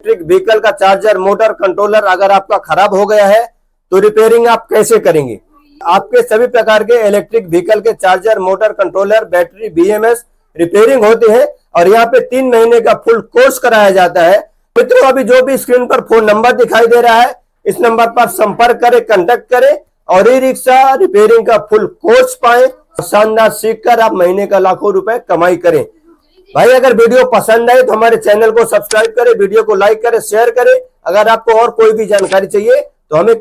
Electric vehicle का charger, motor, controller अगर आपका खराब हो गया है तो रिपेयरिंग आप कैसे करेंगे। आपके सभी प्रकार के इलेक्ट्रिक व्हीकल के charger, motor, controller, battery, BMS repairing होती है और यहाँ पे 3 महीने का फुल कोर्स कराया जाता है। मित्रों, अभी जो भी स्क्रीन पर फोन नंबर दिखाई दे रहा है, इस नंबर पर संपर्क करें, कांटेक्ट करें और ई रिक्शा रिपेयरिंग का फुल कोर्स पाएं। शानदार सीखकर आप महीने का लाखों रुपए कमाई करें। भाई, अगर वीडियो पसंद आए तो हमारे चैनल को सब्सक्राइब करें, वीडियो को लाइक करें, शेयर करें। अगर आपको और कोई भी जानकारी चाहिए तो हमें